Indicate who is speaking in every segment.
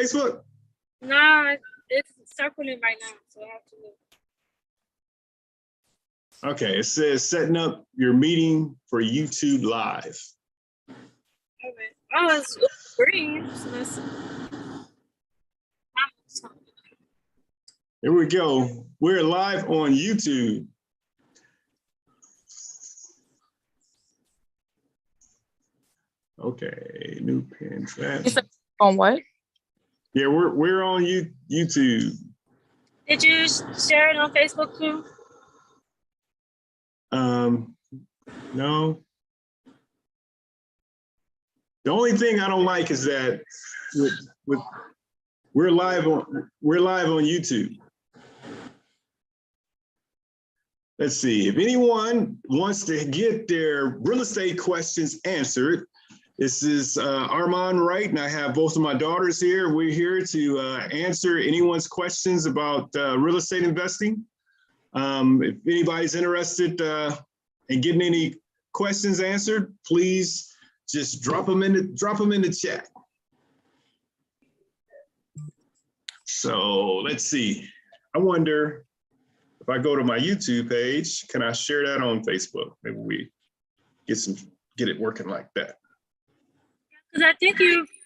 Speaker 1: Facebook?
Speaker 2: No, it's circling right now, so I have to look.
Speaker 1: Okay, it says setting up your meeting for YouTube Live.
Speaker 2: Okay. Oh, it's green. So that's...
Speaker 1: Here we go. We're live on YouTube. Okay, new pin track.
Speaker 3: On what?
Speaker 1: Yeah, we're on YouTube.
Speaker 2: Did you share it on Facebook too?
Speaker 1: No. The only thing I don't like is that we're live on YouTube. Let's see, if anyone wants to get their real estate questions answered, this is Armond Wright, and I have both of my daughters here. We're here to answer anyone's questions about real estate investing. If anybody's interested in getting any questions answered, please just drop them in the chat. So let's see. I wonder if I go to my YouTube page, can I share that on Facebook? Maybe we get it working like that.
Speaker 2: Because I think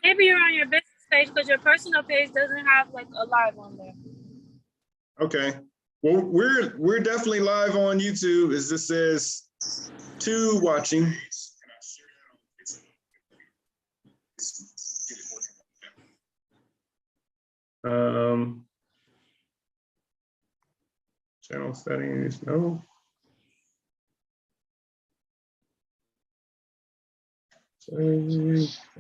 Speaker 2: maybe you're on your business page, because your personal page doesn't have like a live on there.
Speaker 1: Okay. Well, we're definitely live on YouTube, as this says, two watching. Channel settings, no.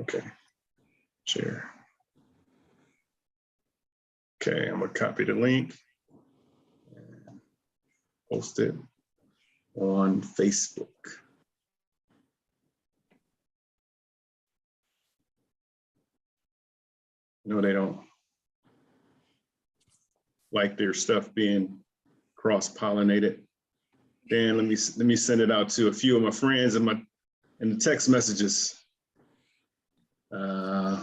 Speaker 1: Okay, share. Okay, I'm gonna copy the link and post it on Facebook. No, they don't like their stuff being cross-pollinated. Dan, let me send it out to a few of my friends in the text messages. My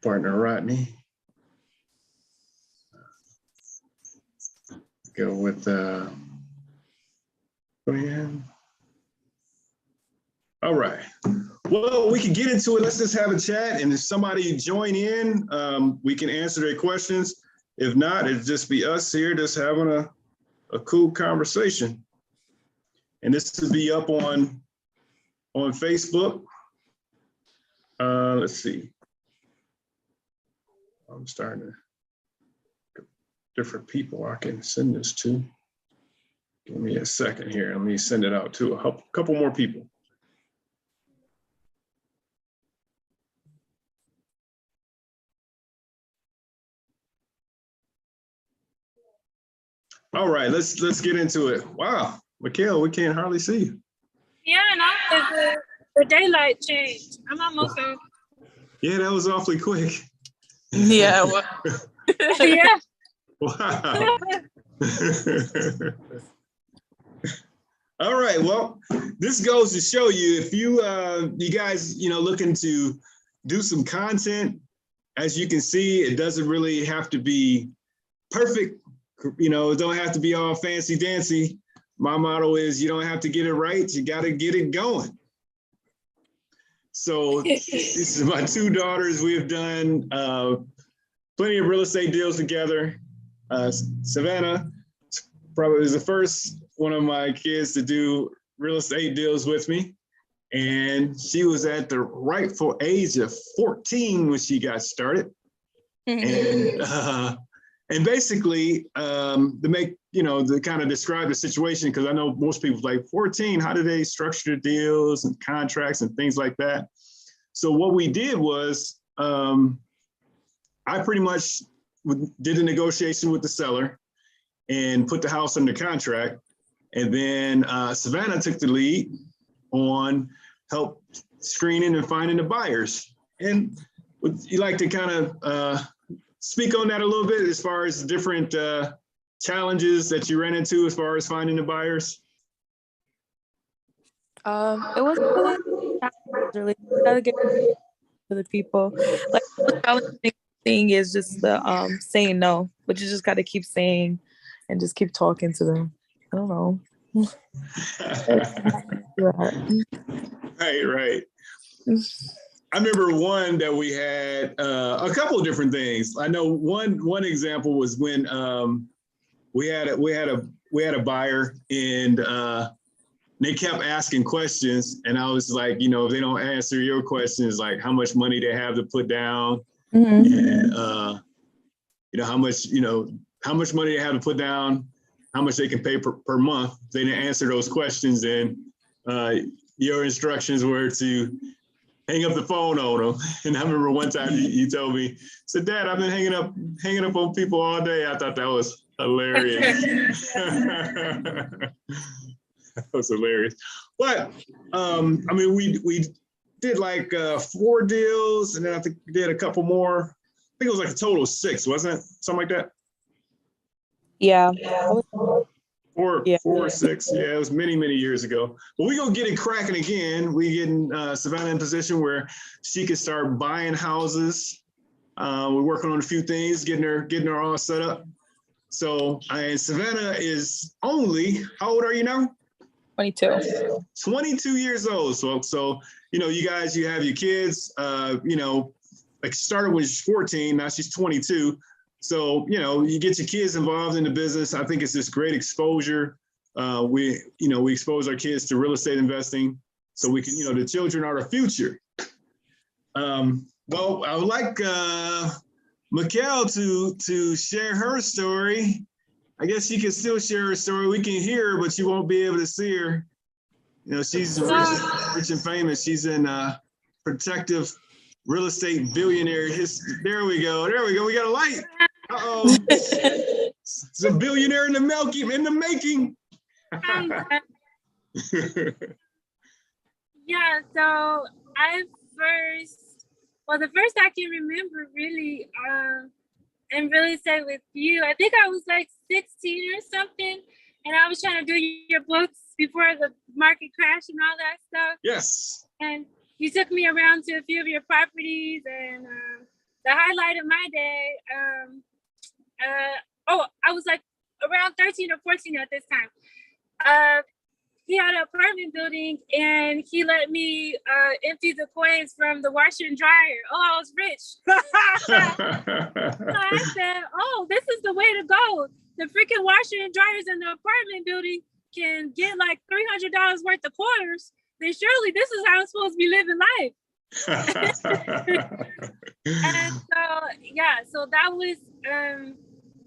Speaker 1: partner Rodney. Go with all right. Well, we can get into it. Let's just have a chat, and if somebody join in, we can answer their questions. If not, it'd just be us here just having a cool conversation. And this will be up on Facebook. Let's see. I'm starting to different people I can send this to. Give me a second here. Let me send it out to a couple more people. All right, let's get into it. Wow, Mikhail, we can't hardly see you.
Speaker 2: Yeah, no, the daylight changed. I'm almost done.
Speaker 1: Yeah, that was awfully quick.
Speaker 3: Yeah. Well.
Speaker 2: Yeah.
Speaker 1: Wow. All right, well, this goes to show you if you guys looking to do some content, as you can see, it doesn't really have to be perfect. It don't have to be all fancy dancy. My motto is you don't have to get it right, you got to get it going. So this is my two daughters. We have done plenty of real estate deals together. Savannah probably was the first one of my kids to do real estate deals with me. And she was at the rightful age of 14 when she got started. And basically, to kind of describe the situation, because I know most people like 14, how do they structure deals and contracts and things like that? So what we did was I pretty much did a negotiation with the seller and put the house under contract. And then Savannah took the lead on help screening and finding the buyers. And would you like to kind of speak on that a little bit as far as different challenges that you ran into as far as finding the buyers?
Speaker 3: It was really gotta get for the people. Like the challenging thing is just the saying no, but you just got to keep saying and just keep talking to them. I don't know.
Speaker 1: Right. I remember one that we had a couple of different things. I know one example was when we had a buyer and they kept asking questions, and I was like, you know, if they don't answer your questions, like how much money they have to put down, and you know how much money they have to put down, how much they can pay per month. If they didn't answer those questions, then your instructions were to hang up the phone on them. And I remember one time you told me, said, Dad, I've been hanging up on people all day. I thought that was hilarious. That was hilarious. But I mean, we did like 4 deals, and then I think we did a couple more. I think it was like a total of 6, wasn't it? Something like that.
Speaker 3: Yeah.
Speaker 1: 4 or 6. Yeah, it was many years ago. But we're gonna get it cracking again. We getting Savannah in a position where she can start buying houses. We're working on a few things, getting her all set up. So, and Savannah is only, how old are you now?
Speaker 3: 22.
Speaker 1: 22 years old. So you know, you guys, you have your kids. You know, like started when she's 14. Now she's 22. So, you know, you get your kids involved in the business. I think it's this great exposure. We expose our kids to real estate investing so we can, you know, the children are the future. Well, I would like Mikkel to share her story. I guess she can still share her story. We can hear her, but you won't be able to see her. You know, she's rich and famous. She's in protective real estate billionaire history. There we go. We got a light. Uh-oh. It's a billionaire in the making.
Speaker 2: Yeah, so the first I can remember really, and really say with you, I think I was like 16 or something, and I was trying to do your books before the market crash and all that stuff.
Speaker 1: Yes.
Speaker 2: And you took me around to a few of your properties, and the highlight of my day, I was like around 13 or 14 at this time. He had an apartment building, and he let me empty the coins from the washer and dryer. Oh, I was rich. So I said, oh, this is the way to go. The freaking washer and dryers in the apartment building can get like $300 worth of quarters. Then surely this is how I'm supposed to be living life. And so that was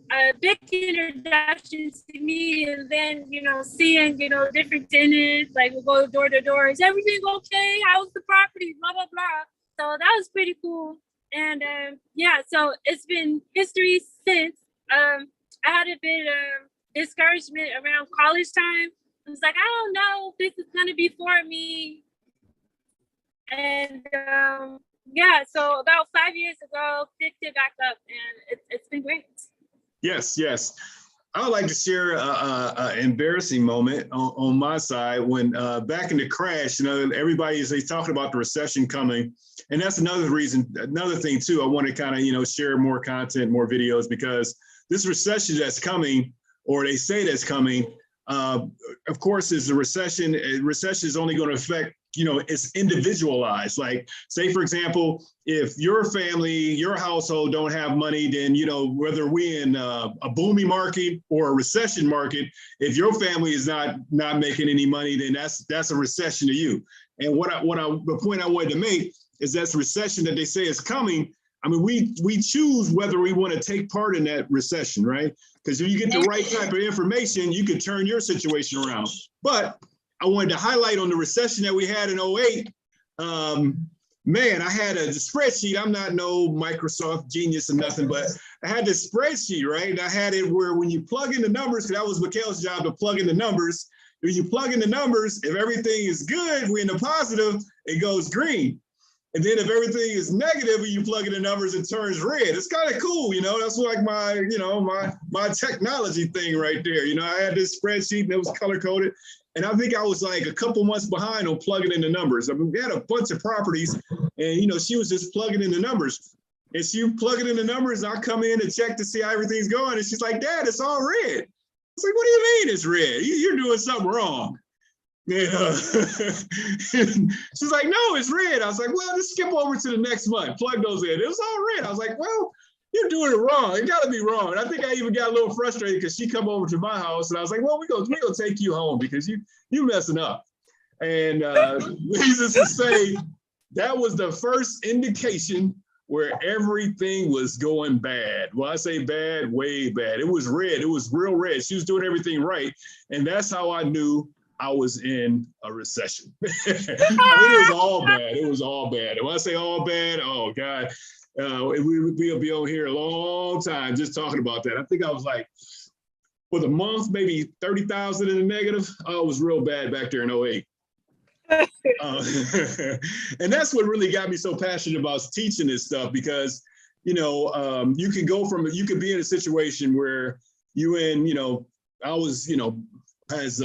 Speaker 2: a big introduction to me. And then, you know, seeing, you know, different tenants, like we'll go door to door. Is everything okay? How's the property? Blah, blah, blah. So that was pretty cool. And so it's been history since. I had a bit of discouragement around college time. I was like, I don't know if this is going to be for me. And so about 5 years ago, picked it back up, and it's been great.
Speaker 1: Yes. I would like to share an embarrassing moment on my side when back in the crash, you know, everybody is talking about the recession coming. And that's another thing too, I want to kind of, you know, share more content, more videos, because this recession that's coming, or they say that's coming, of course, is a recession. Recession is only going to affect, you know, it's individualized. Like, say, for example, if your family, your household don't have money, then, you know, whether we in a booming market or a recession market, if your family is not making any money, then that's a recession to you. And the point I wanted to make is that's recession that they say is coming. I mean, we choose whether we want to take part in that recession, right? Because if you get the right type of information, you can turn your situation around. But I wanted to highlight on the recession that we had in 2008. Man, I had a spreadsheet. I'm not no Microsoft genius or nothing, but I had this spreadsheet, right? And I had it where when you plug in the numbers, because that was Mikkel's job to plug in the numbers. When you plug in the numbers, if everything is good, we're in the positive, it goes green. And then if everything is negative and you plug in the numbers, it turns red. It's kind of cool, you know, that's like my technology thing right there. You know, I had this spreadsheet and it was color coded. And I think I was like a couple months behind on plugging in the numbers. I mean, we had a bunch of properties And, she was just plugging in the numbers. And she plugging in the numbers, and I come in and check to see how everything's going. And she's like, Dad, it's all red. I was like, what do you mean it's red? You're doing something wrong. And, she's like, no, it's red. I was like, well, just skip over to the next month. Plug those in. It was all red. I was like, well, you're doing it wrong. It got to be wrong. And I think I even got a little frustrated because she come over to my house, and I was like, well, we're gonna take you home because you messing up. And needless to say, that was the first indication where everything was going bad. Well, I say bad, way bad. It was red. It was real red. She was doing everything right. And that's how I knew I was in a recession. I mean, it was all bad. It was all bad. And when I say all bad, oh God, we'll be on here a long time just talking about that. I think I was like, for the month, maybe 30,000 in the negative. Oh, it was real bad back there in 08. And that's what really got me so passionate about teaching this stuff, because you could be in a situation where I was, as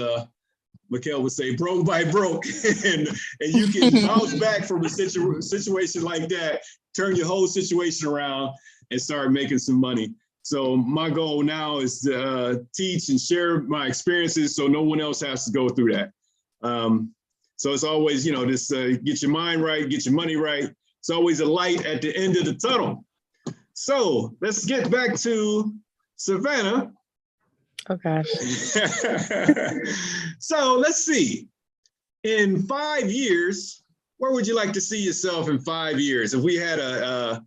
Speaker 1: Mikhail would say, broke by broke, and you can bounce back from a situation like that, turn your whole situation around and start making some money. So my goal now is to teach and share my experiences so no one else has to go through that. So it's always, just get your mind right, get your money right. It's always a light at the end of the tunnel. So let's get back to Savannah.
Speaker 3: Oh gosh.
Speaker 1: So let's see. In 5 years, where would you like to see yourself in 5 years? If we had a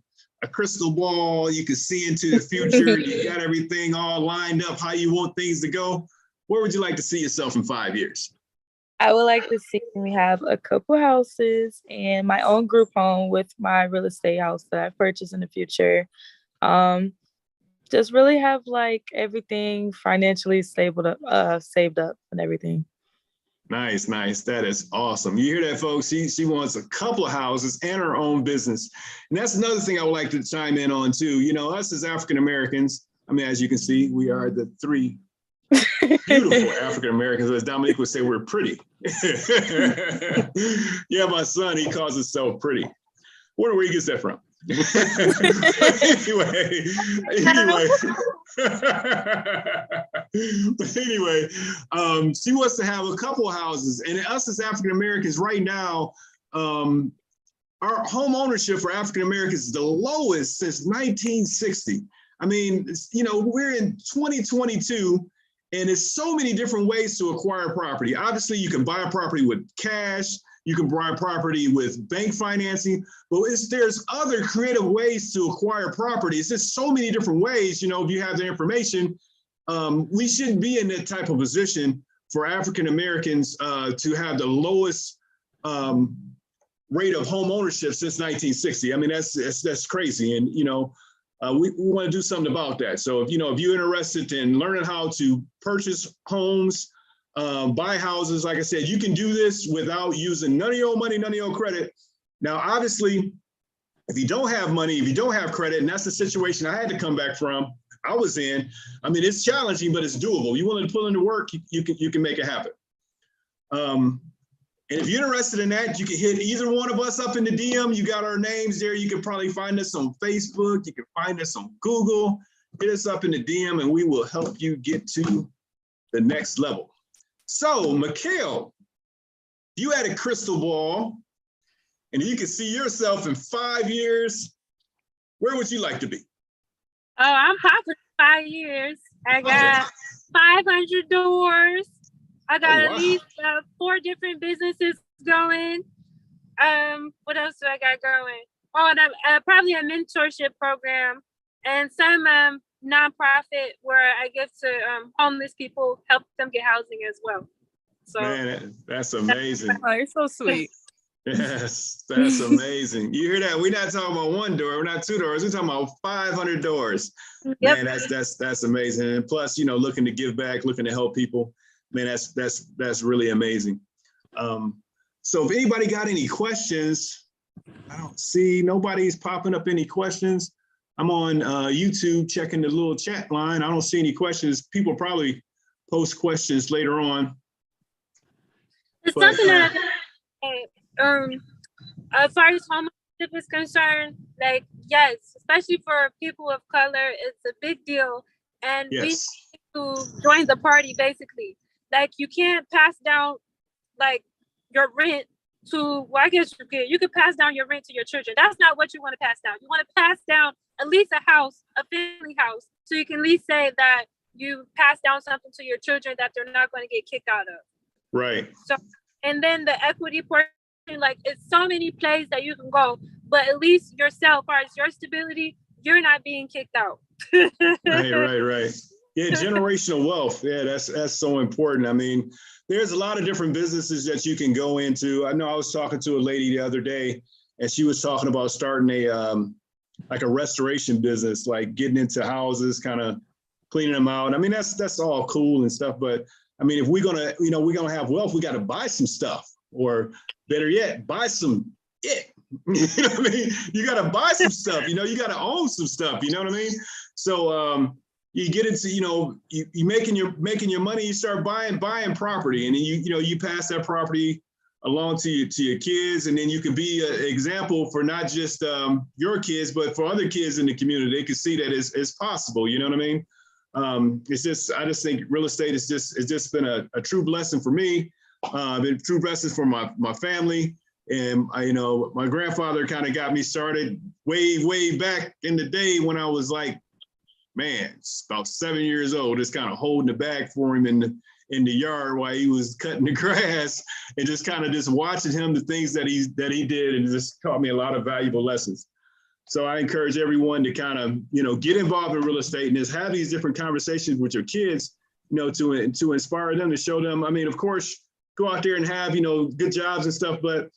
Speaker 1: crystal ball, you could see into the future, you got everything all lined up, how you want things to go, where would you like to see yourself in 5 years?
Speaker 3: I would like to see me have a couple houses and my own group home with my real estate house that I purchase in the future. Just really have like everything financially saved up and everything.
Speaker 1: Nice. That is awesome. You hear that, folks? She wants a couple of houses and her own business. And that's another thing I would like to chime in on too. Us as African Americans, I mean, as you can see, we are the three beautiful African Americans. As Dominique would say, we're pretty. Yeah, my son, he calls himself pretty. Wonder where he gets that from. Anyway, she wants to have a couple of houses, and us as African Americans right now, our home ownership for African Americans is the lowest since 1960. I mean, we're in 2022. And there's so many different ways to acquire property. Obviously, you can buy a property with cash. You can buy a property with bank financing. But there's other creative ways to acquire property. It's just so many different ways. If you have the information, we shouldn't be in that type of position for African Americans to have the lowest rate of home ownership since 1960. I mean, that's crazy. And, we want to do something about that. So if you're interested in learning how to purchase homes, buy houses, like I said, you can do this without using none of your money, none of your credit. Now, obviously, if you don't have money, if you don't have credit, and that's the situation I had to come back from, I was in. I mean, it's challenging, but it's doable. You willing to put in the work, you can make it happen. And if you're interested in that, you can hit either one of us up in the DM. You got our names there. You can probably find us on Facebook. You can find us on Google. Hit us up in the DM and we will help you get to the next level. So, Mikhail, if you had a crystal ball and you could see yourself in 5 years, where would you like to be?
Speaker 2: Oh, I'm popping 5 years. I got 500 doors. I got at least 4 different businesses going. What else do I got going? Oh, and probably a mentorship program and some nonprofit where I give to homeless people, help them get housing as well. So
Speaker 1: man, that's amazing.
Speaker 3: Oh, you're so sweet.
Speaker 1: Yes, that's amazing. You hear that? We're not talking about 1 door, we're not 2 doors, we're talking about 500 doors. Yep. Man, that's amazing. And plus, looking to give back, looking to help people. Man, that's really amazing. So if anybody got any questions, I don't see nobody's popping up any questions. I'm on YouTube checking the little chat line. I don't see any questions. People probably post questions later on.
Speaker 2: It's something that as far as home is concerned, like, yes, especially for people of color, it's a big deal. And we
Speaker 1: Yes.
Speaker 2: need to join the party, basically. Like, you can't pass down, like, your rent to, well, I guess you could pass down your rent to your children. That's not what you want to pass down. You want to pass down at least a house, a family house, so you can at least say that you pass down something to your children that they're not going to get kicked out of.
Speaker 1: Right.
Speaker 2: So, and then the equity portion, like, it's so many places that you can go, but at least yourself, as far as your stability, you're not being kicked out.
Speaker 1: Right. Yeah, generational wealth. Yeah, that's so important. I mean, there's a lot of different businesses that you can go into. I know I was talking to a lady the other day, and she was talking about starting a like a restoration business, like getting into houses, kind of cleaning them out. I mean, that's all cool and stuff, but I mean, if we're gonna have wealth, we got to buy some stuff, or better yet, buy some it. You know what I mean? You got to buy some stuff. You got to own some stuff. You know what I mean? So you get into, you making your money. You start buying property, and then you pass that property along to your kids, and then you can be an example for not just your kids, but for other kids in the community. They can see that it's possible. You know what I mean? I just think real estate it's just been a true blessing for me, been true blessings for my family. And my grandfather kind of got me started way back in the day when I was like, man, about 7 years old, just kind of holding the bag for him in the yard while he was cutting the grass, and just kind of just watching him, the things that he did, and just taught me a lot of valuable lessons. So I encourage everyone to kind of, get involved in real estate and just have these different conversations with your kids, to inspire them, to show them. I mean, of course, go out there and have, good jobs and stuff, but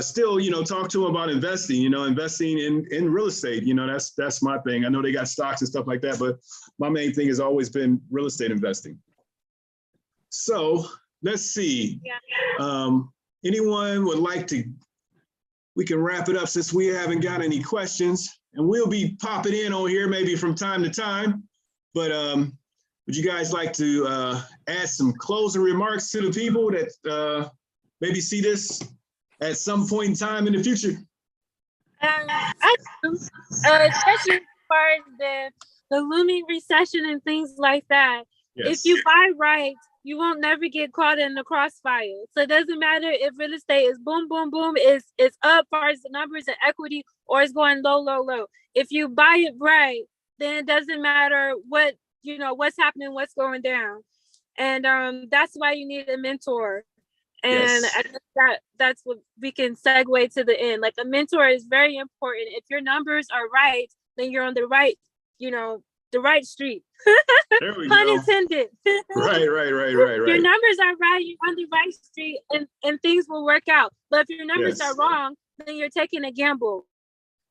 Speaker 1: still, talk to them about investing, investing in real estate. That's my thing. I know they got stocks and stuff like that, but my main thing has always been real estate investing. So let's see. Yeah. Anyone would like to, we can wrap it up since we haven't got any questions, and we'll be popping in on here maybe from time to time. But would you guys like to add some closing remarks to the people that maybe see this at some point in time in the future?
Speaker 2: I do, especially as far as the looming recession and things like that. Yes. If you buy right, you won't never get caught in the crossfire. So it doesn't matter if real estate is boom, boom, boom, it's up as far as the numbers and equity, or it's going low, low, low. If you buy it right, then it doesn't matter what's happening, what's going down. And that's why you need a mentor. And yes. I guess that's what we can segue to the end. Like, a mentor is very important. If your numbers are right, then you're on the right, the right street.
Speaker 1: There we
Speaker 2: Pun
Speaker 1: go.
Speaker 2: intended.
Speaker 1: Right.
Speaker 2: Your numbers are right, you're on the right street, and things will work out. But if your numbers are wrong, then you're taking a gamble.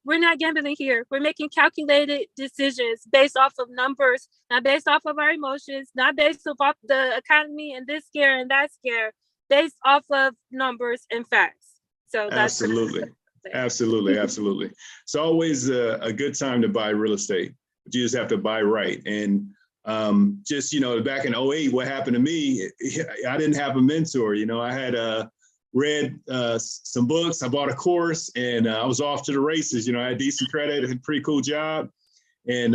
Speaker 2: We're not gambling here. We're making calculated decisions based off of numbers, not based off of our emotions, not based off the economy and this scare and that scare, based off of numbers and facts. So that's
Speaker 1: absolutely. It's always a good time to buy real estate, but you just have to buy right. And just, back in 2008, what happened to me, I didn't have a mentor. I had read some books, I bought a course, and I was off to the races. I had decent credit, had a pretty cool job, and,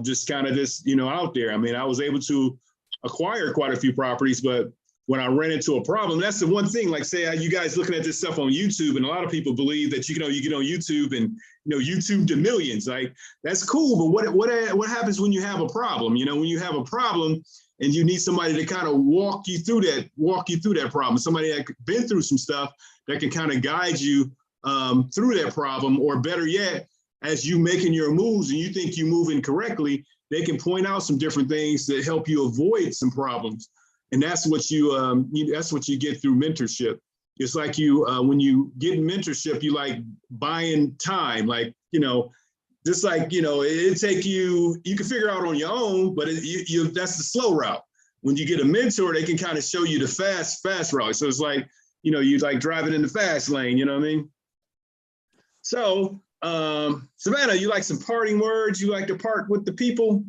Speaker 1: just kind of out there. I mean, I was able to acquire quite a few properties, but when I ran into a problem, that's the one thing, like, say you guys looking at this stuff on YouTube, and a lot of people believe that, you get on YouTube and, YouTube to millions. Like, that's cool. But what happens when you have a problem? When you have a problem and you need somebody to kind of walk you through that problem, somebody that been through some stuff that can kind of guide you through that problem, or better yet, as you making your moves and you think you're moving correctly, they can point out some different things that help you avoid some problems. And that's what that's what you get through mentorship. It's like when you get mentorship, you like buying time, like, just like, it take you can figure out on your own, but that's the slow route. When you get a mentor, they can kind of show you the fast route. So it's like, you like driving in the fast lane, you know what I mean? So, Savannah, you like some parting words? You like to part with the people?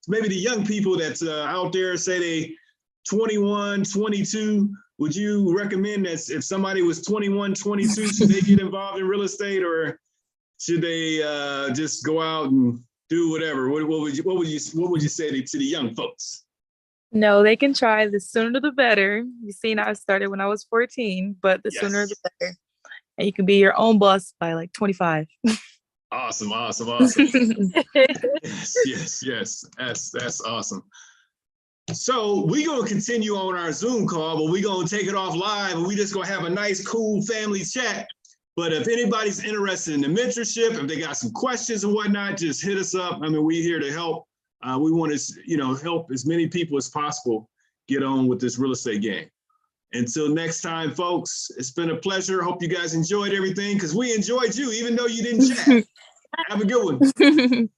Speaker 1: Maybe the young people that's out there, say they 21, 22, would you recommend that if somebody was 21, 22, should they get involved in real estate, or should they just go out and do whatever? What would you say to the young folks?
Speaker 3: No, they can try. The sooner the better. You see, I started when I was 14, but the sooner the better. And you can be your own boss by like 25.
Speaker 1: Awesome. Yes. That's awesome. So we're going to continue on our Zoom call, but we're going to take it off live, and we just going to have a nice, cool family chat. But if anybody's interested in the mentorship, if they got some questions and whatnot, just hit us up. I mean, we're here to help. We want to, help as many people as possible get on with this real estate game. Until next time, folks, it's been a pleasure. Hope you guys enjoyed everything, because we enjoyed you, even though you didn't chat. Have a good one.